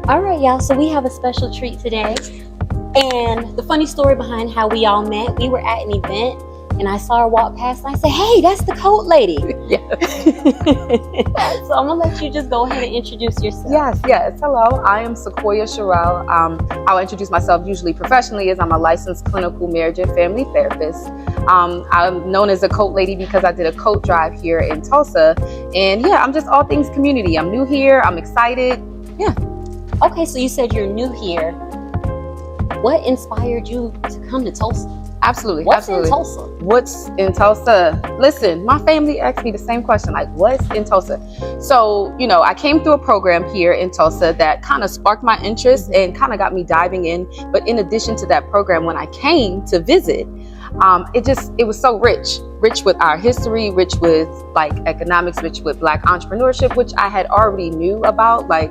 All right, y'all. So we have a special treat today. And the funny story behind how we all met, we were at an event and I saw her walk past and I said, hey, that's the coat lady. Yes. So I'm going to let you just go ahead and introduce yourself. Yes. Hello, I am Sequoyah Sherrill. How I introduce myself usually professionally is I'm a licensed clinical marriage and family therapist. I'm known as a coat lady because I did a coat drive here in Tulsa. And yeah, I'm just all things community. I'm new here. I'm excited. Yeah. Okay, so you said you're new here. What inspired you to come to Tulsa? Absolutely. What's in Tulsa? What's in Tulsa? Listen, my family asked me the same question, like, what's in Tulsa? So, I came through a program here in Tulsa that kind of sparked my interest and kind of got me diving in. But in addition to that program, when I came to visit, it was so rich with our history, rich with like economics, rich with Black entrepreneurship, which I had already knew about. Like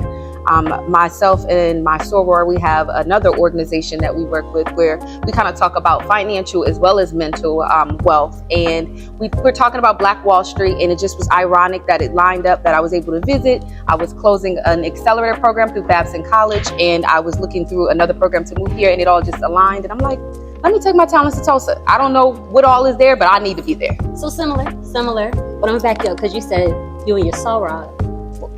myself and my soror, we have another organization that we work with where we kind of talk about financial as well as mental wealth. And we're talking about Black Wall Street, and it just was ironic that it lined up that I was able to visit. I was closing an accelerator program through Babson College, and I was looking through another program to move here, and it all just aligned. And I'm like, let me take my talents to Tulsa. I don't know what all is there, but I need to be there. So similar. But I'm back up because you said you and your soror.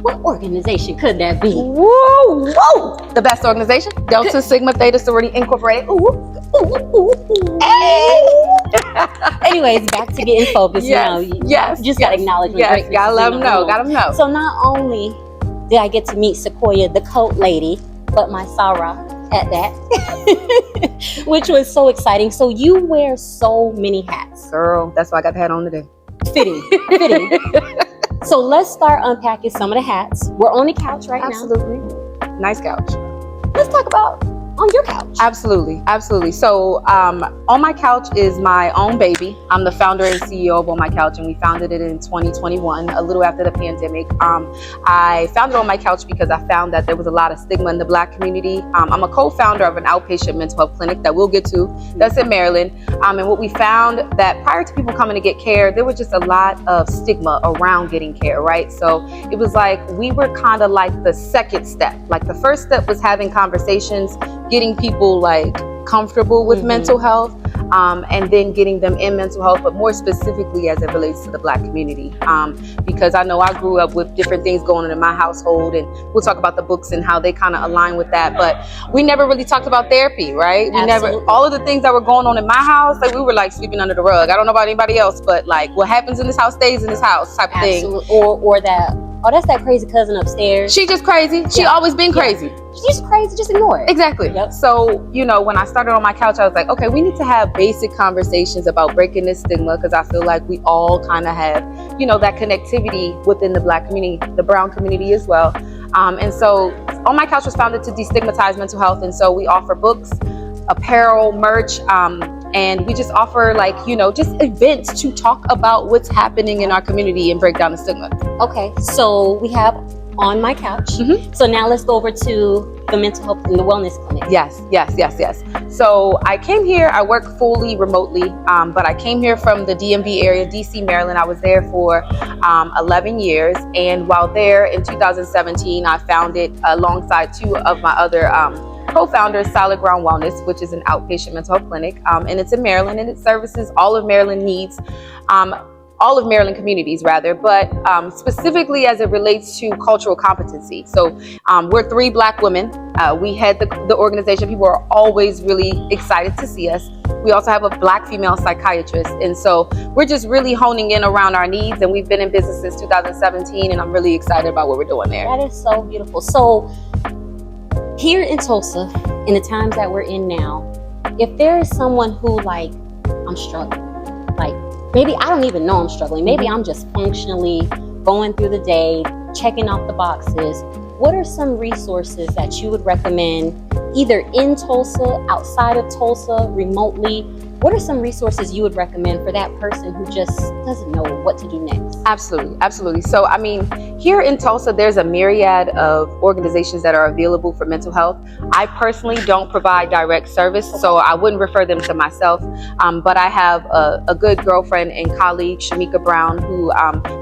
What organization could that be? Whoa! The best organization, Delta Sigma Theta Sorority Incorporated. Hey. Anyways, back to getting focused. Yes. Just gotta acknowledge. Yes, gotta let them know. Gotta know. So not only did I get to meet Sequoyah, the coat lady, but my soror at that, which was so exciting. So you wear so many hats. Girl, that's why I got the hat on today. Fitting. So let's start unpacking some of the hats. We're on the couch right now. Absolutely. Nice couch. Let's talk about on your couch. Absolutely. So On My Couch is my own baby. I'm the founder and CEO of On My Couch, and we founded it in 2021, a little after the pandemic. I founded On My Couch because I found that there was a lot of stigma in the Black community. I'm a co-founder of an outpatient mental health clinic that we'll get to, that's in Maryland. And what we found that prior to people coming to get care, there was just a lot of stigma around getting care, right? So it was like we were kind of like the second step. Like the first step was having conversations, getting people like comfortable with mental health, and then getting them in mental health, but more specifically as it relates to the Black community. Because I know I grew up with different things going on in my household, and we'll talk about the books and how they kind of align with that. But we never really talked about therapy, right? All of the things that were going on in my house, like we were like sweeping under the rug. I don't know about anybody else, but like what happens in this house stays in this house type of thing. Or that, oh, that's that crazy cousin upstairs. She just crazy. She always been crazy. She's crazy, just ignore it. Exactly. Yep. So, when I started On My Couch, I was like, okay, we need to have basic conversations about breaking this stigma, because I feel like we all kind of have, that connectivity within the Black community, the brown community as well. And so On My Couch was founded to destigmatize mental health. And so we offer books, apparel, merch, and we just offer just events to talk about what's happening in our community and break down the stigma. Okay, so we have On My Couch. So now let's go over to the mental health and the wellness clinic. Yes. So I came here, I work fully remotely, but I came here from the DMV area, DC, Maryland. I was there for 11 years. And while there in 2017, I founded alongside two of my other co-founders, Solid Ground Wellness, which is an outpatient mental health clinic. And it's in Maryland, and it services all of Maryland needs. All of Maryland communities rather, but specifically as it relates to cultural competency. So we're 3 Black women. We head the organization. People are always really excited to see us. We also have a Black female psychiatrist. And so we're just really honing in around our needs. And we've been in business since 2017, and I'm really excited about what we're doing there. That is so beautiful. So here in Tulsa, in the times that we're in now, if there is someone who I'm struggling, maybe I don't even know I'm struggling. Maybe I'm just functionally going through the day, checking off the boxes. What are some resources that you would recommend either in Tulsa, outside of Tulsa, remotely, what are some resources you would recommend for that person who just doesn't know what to do next? Absolutely, absolutely. So, I mean, here in Tulsa, there's a myriad of organizations that are available for mental health. I personally don't provide direct service, so I wouldn't refer them to myself. But I have a good girlfriend and colleague, Shamika Brown, who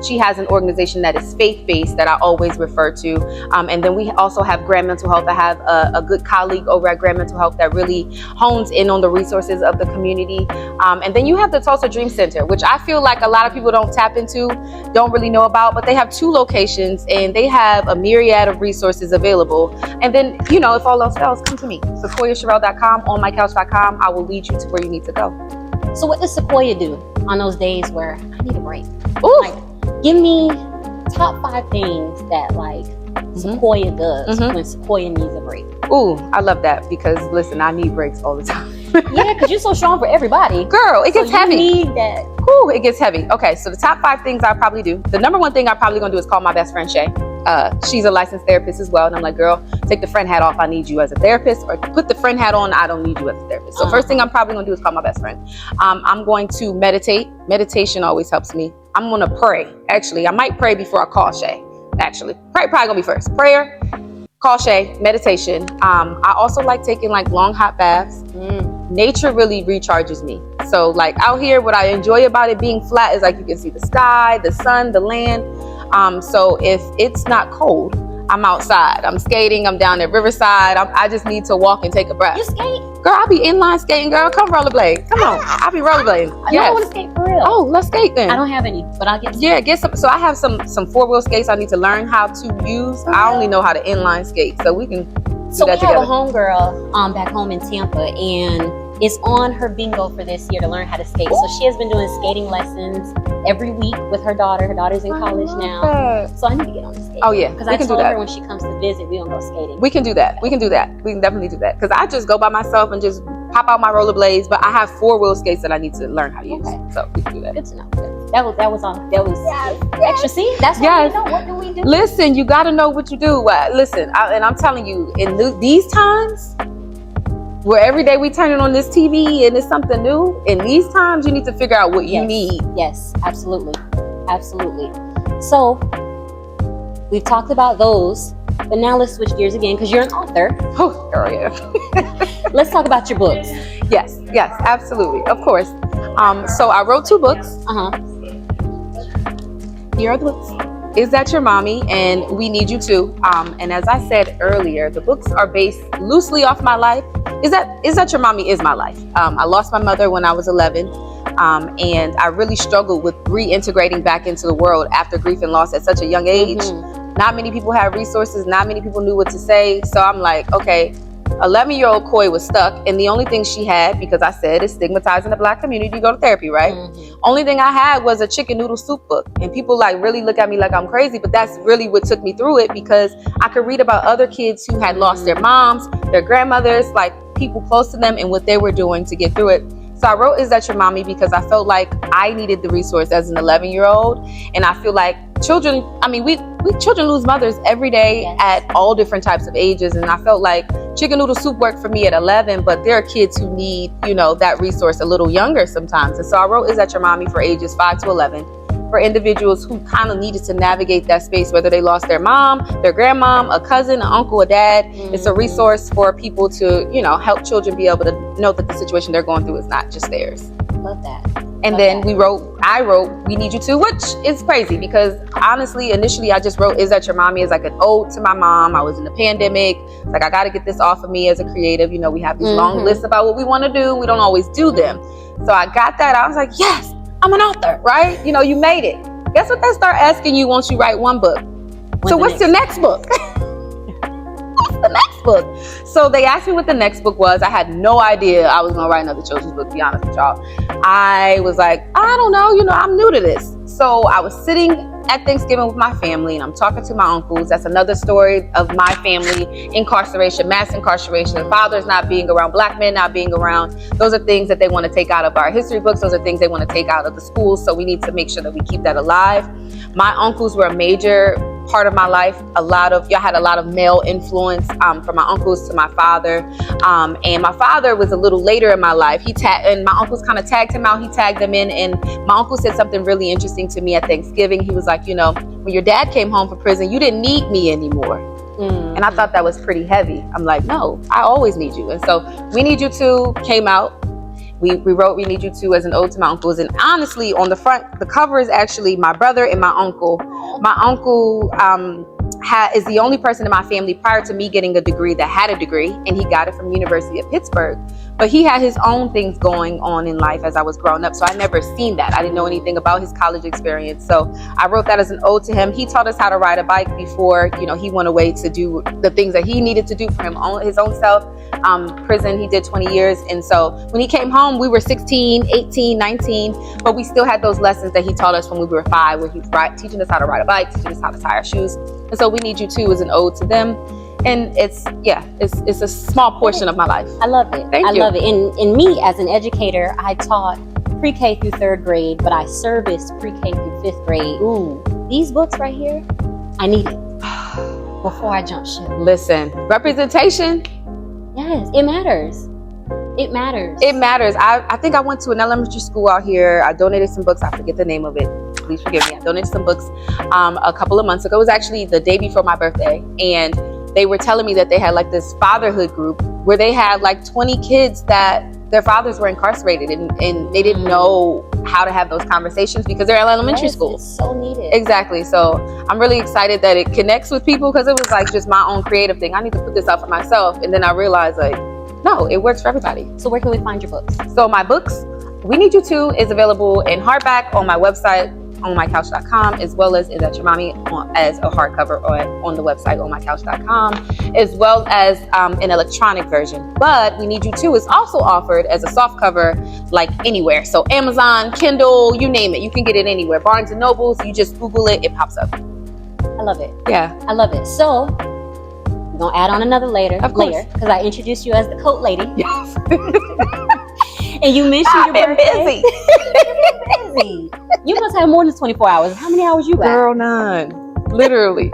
she has an organization that is faith-based that I always refer to. And then we also have Grand Mental Health. I have a good colleague over at Grand Mental Health that really hones in on the resources of the community. And then you have the Tulsa Dream Center, which I feel like a lot of people don't tap into, don't really know about, but they have 2 locations and they have a myriad of resources available. And then, you know, if all else fails, come to me, SequoyahSherrill.com, onmycouch.com. I will lead you to where you need to go. So what does Sequoyah do on those days where I need a break? Ooh. Like, give me top 5 things that like Sequoyah does when Sequoyah needs a break. Ooh, I love that because listen, I need breaks all the time. Yeah, because you're so strong for everybody. Girl, it gets heavy. You need that. Ooh, it gets heavy. Okay, so the top 5 things I probably do. The number 1 thing I'm probably gonna do is call my best friend Shay. She's a licensed therapist as well, and I'm like, girl, take the friend hat off. I need you as a therapist, or put the friend hat on. I don't need you as a therapist. So first thing I'm probably gonna do is call my best friend. I'm going to meditate. Meditation always helps me. I'm gonna pray. Actually, I might pray before I call Shay. Actually, probably gonna be first. Prayer, call Shay, meditation. I also like taking like long hot baths. Nature really recharges me. So like out here, what I enjoy about it being flat is like you can see the sky, the sun, the land. So if it's not cold, I'm outside. I'm skating. I'm down at Riverside. I just need to walk and take a breath. You skate? Girl, I'll be inline skating, girl. Come rollerblade. Come on. I'll be rollerblading. I want to skate for real. Oh, let's skate then. I don't have any, but I'll get some. Yeah, get some. So I have some 4-wheel skates I need to learn how to use. I only know how to inline skate, so we can do that together. We have a homegirl back home in Tampa, and it's on her bingo for this year to learn how to skate. So she has been doing skating lessons every week with her daughter. Her daughter's in college now. So I need to get on the skate. Oh yeah, because I told her when she comes to visit, we gonna go skating. We can do that. We can do that. We can definitely do that. Because I just go by myself and just pop out my rollerblades, but I have 4-wheel skates that I need to learn how to use. So we can do that. Good to know. That was extra. See, that's what we know. What do we do? Listen, you got to know what you do. Listen, and I'm telling you, in these times where every day we turn it on this TV and it's something new, in these times you need to figure out what you need. Yes, absolutely. Absolutely. So we've talked about those, but now let's switch gears again because you're an author. Oh, girl, yeah. Let's talk about your books. Yes, absolutely. Of course. So I wrote 2 books. Here are the books. Is That Your Mommy? And We Need You Too. And as I said earlier, the books are based loosely off my life. Is That Your Mommy is my life. I lost my mother when I was 11. And I really struggled with reintegrating back into the world after grief and loss at such a young age. Not many people had resources. Not many people knew what to say. So I'm like, okay, 11-year-old Koi was stuck, and the only thing she had, because I said it's stigmatized in the Black community, you go to therapy, right? Only thing I had was a chicken noodle soup book, and people like really look at me like I'm crazy, but that's really what took me through it, because I could read about other kids who had lost their moms, their grandmothers, like people close to them, and what they were doing to get through it. So I wrote Is That Your Mommy because I felt like I needed the resource as an 11-year-old, and I feel like children, I mean, we children lose mothers every day at all different types of ages, and I felt like chicken noodle soup worked for me at 11, but there are kids who need, that resource a little younger sometimes. And so I wrote Is That Your Mommy for ages 5 to 11 for individuals who kind of needed to navigate that space, whether they lost their mom, their grandmom, a cousin, an uncle, a dad. It's a resource for people to, help children be able to know that the situation they're going through is not just theirs. Love that. And then I wrote We Need You Too, which is crazy because honestly, initially I just wrote Is That Your Mommy as like an ode to my mom. I was in the pandemic. It's like, I got to get this off of me as a creative. We have these long lists about what we want to do. We don't always do them. So I got that. I was like, yes, I'm an author, right? You made it. Guess what they start asking you once you write one book? What's the next book? What's the next book? So they asked me what the next book was. I had no idea I was going to write another children's book, to be honest with y'all. I was like, I don't know, I'm new to this. So I was sitting at Thanksgiving with my family and I'm talking to my uncles. That's another story of my family, incarceration, mass incarceration, fathers not being around, Black men not being around. Those are things that they want to take out of our history books. Those are things they want to take out of the schools. So we need to make sure that we keep that alive. My uncles were a major part of my life. Y'all had a lot of male influence from my uncles to my father. And my father was a little later in my life. And my uncles kind of tagged him out. He tagged them in. And my uncle said something really interesting to me at Thanksgiving. He was like, you know, when your dad came home from prison, you didn't need me anymore. And I thought that was pretty heavy. I'm like, no, I always need you. And so We Need You To came out. We wrote We Need You To as an ode to my uncles. And honestly, on the front, the cover is actually my brother and my uncle. My uncle is the only person in my family prior to me getting a degree that had a degree, and he got it from University of Pittsburgh. But he had his own things going on in life as I was growing up, so I never seen that. I didn't know anything about his college experience, so I wrote that as an ode to him. He taught us how to ride a bike before, you know, he went away to do the things that he needed to do for his own self. Prison, he did 20 years, and so when he came home, we were 16, 18, 19, but we still had those lessons that he taught us when we were 5, where he was teaching us how to ride a bike, teaching us how to tie our shoes. And so We Need You To is an ode to them. And it's a small portion of my life. I love it. Thank you. I love it. And me as an educator, I taught pre-K through 3rd grade, but I serviced pre-K through 5th grade. Ooh. These books right here, I need it before I jump ship. Listen, representation. Yes, it matters. It matters. It matters. I think I went to an elementary school out here. I donated some books. I forget the name of it. Please forgive me. I donated some books a couple of months ago. It was actually the day before my birthday. And they were telling me that they had like this fatherhood group where they had like 20 kids that their fathers were incarcerated, and they didn't know how to have those conversations because they're in elementary school. It's so needed. Exactly. So I'm really excited that it connects with people, because it was like just my own creative thing. I need to put this out for myself. And then I realized, like, no, it works for everybody. So where can we find your books? So my books, We Need You To, is available in hardback on my website, onmycouch.com, as well as Is That Your Mommy as a hardcover on the website, onmycouch.com, as well as an electronic version. But We Need You To is also offered as a soft cover, like anywhere. So Amazon, Kindle, you name it. You can get it anywhere. Barnes and Nobles, you just Google it, it pops up. I love it. Yeah. I love it. So we're going to add on another layer, because I introduced you as the coat lady. Yes. And you mentioned your birthday. Busy. You must have more than 24 hours. How many hours you got? Girl, none. Literally.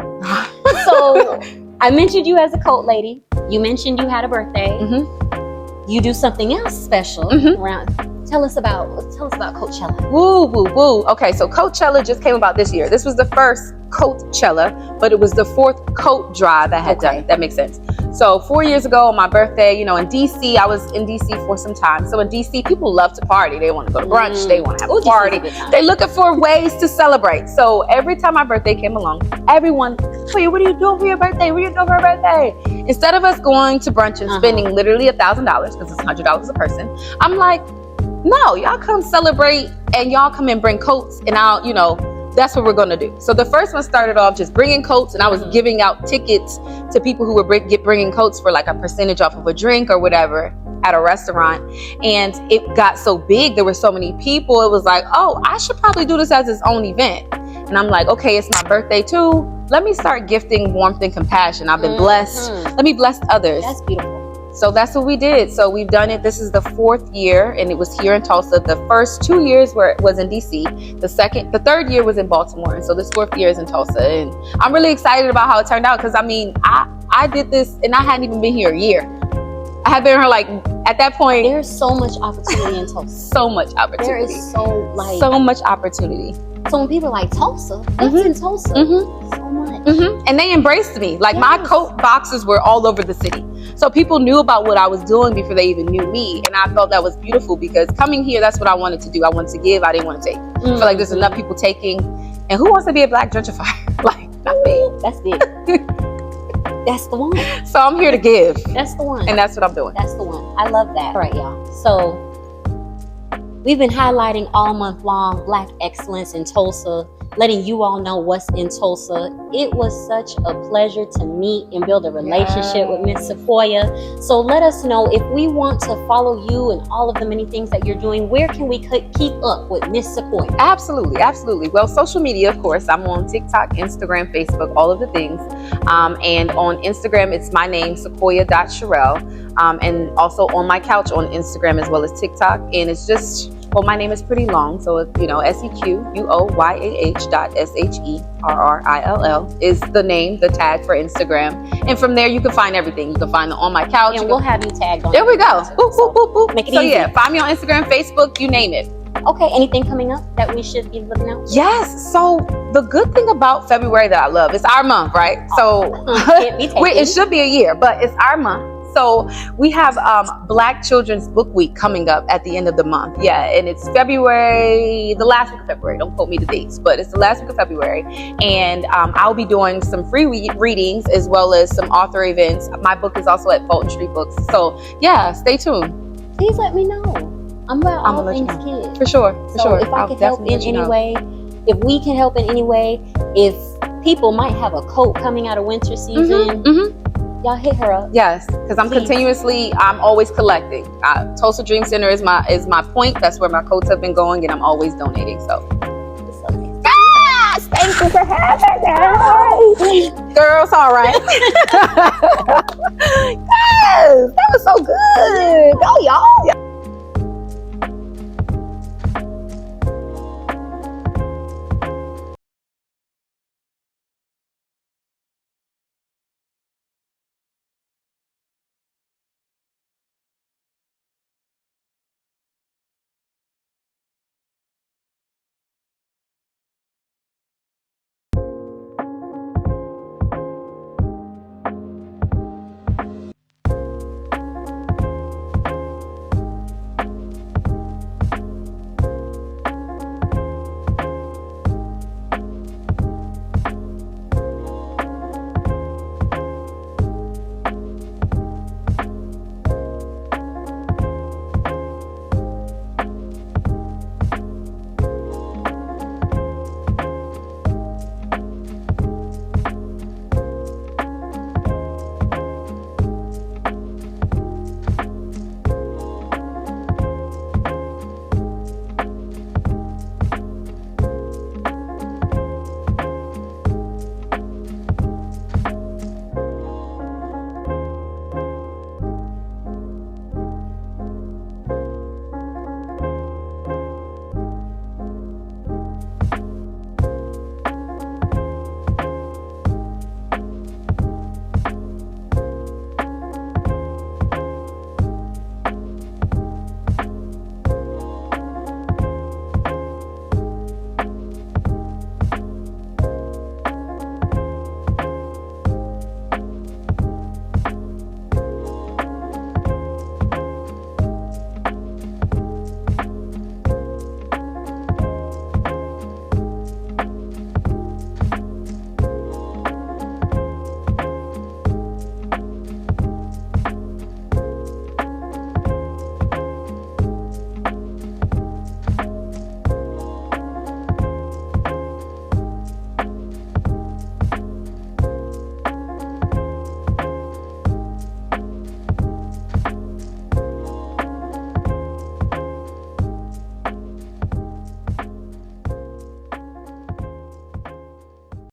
So I mentioned you as a coat lady. You mentioned you had a birthday. Mm-hmm. You do something else special around. Tell us about Coachella. Woo, woo, woo. Okay, so Coachella just came about this year. This was the first Coachella, but it was the 4th coat drive I had done. That makes sense. So 4 years ago on my birthday, you know, in DC, I was in DC for some time. So in DC, people love to party. They want to go to brunch. They want to have a party. They're looking for ways to celebrate. So every time my birthday came along, everyone, wait, what are you doing for your birthday? What are you doing for your birthday? Instead of us going to brunch and spending literally $1,000, because it's $100 a person, I'm like, no, y'all come celebrate, and y'all come and bring coats, and I'll, you know, that's what we're going to do. So the first one started off just bringing coats, and I was giving out tickets to people who were bringing coats for like a percentage off of a drink or whatever at a restaurant. And it got so big, there were so many people, it was like, oh, I should probably do this as its own event. And I'm like, okay, it's my birthday too. Let me start gifting warmth and compassion. I've been blessed. Let me bless others. That's beautiful. So that's what we did. So we've done it. This is the 4th year, and it was here in Tulsa. The first 2 years was in DC. The 3rd year was in Baltimore. And so this 4th year is in Tulsa. And I'm really excited about how it turned out, because I mean, I did this and I hadn't even been here a year. I had been here like, at that point. There's so much opportunity in Tulsa. So much opportunity. There is so much opportunity. So when people are like, Tulsa, what's in Tulsa? So much. And they embraced me. Like my coat boxes were all over the city. So people knew about what I was doing before they even knew me. And I felt that was beautiful, because coming here, that's what I wanted to do. I wanted to give. I didn't want to take. I feel like there's enough people taking. And who wants to be a black gentrifier? Like, not me. That's it. That's the one. So I'm here to give. That's the one. And that's what I'm doing. That's the one. I love that. All right, y'all. So we've been highlighting all month long Black excellence in Tulsa, letting you all know what's in Tulsa. It was such a pleasure to meet and build a relationship with Miss Sequoyah. So let us know if we want to follow you and all of the many things that you're doing. Where can we keep up with Miss Sequoyah? Absolutely, absolutely. Well, social media, of course. I'm on TikTok, Instagram, Facebook, all of the things. And on Instagram, it's my name, Sequoyah.Sherrill. And also On My Couch on Instagram as well as TikTok. And it's just well, my name is pretty long, so it's, Sequyoah.Sherrill is the name, the tag for Instagram, and from there you can find everything. You can find the On My Couch. And we'll have you tagged on. There we go. Boop, boop, boop, boop. Make it so easy. yeah, find me on Instagram, Facebook, you name it. Okay, anything coming up that we should be looking out for? Yes. So the good thing about February that I love, it's our month, right? So Can't be taken. it should be a year, but it's our month. So we have Black Children's Book Week coming up at the end of the month. Yeah, and it's February, the last week of February. Don't quote me the dates, but it's the last week of February. And I'll be doing some free readings as well as some author events. My book is also at Fulton Street Books. So yeah, stay tuned. Please let me know. I'm about all things kids. For sure, for So sure. if I I'll can help in definitely let you any know. way, if we can help in any way, if people might have a coat coming out of winter season, y'all hit her up. Yes, because I'm Please. I'm always collecting. Tulsa Dream Center is my point. That's where my coats have been going, and I'm always donating. So, Yes, thank you for having me. girls, all right. Yes, that was so good. Go, y'all.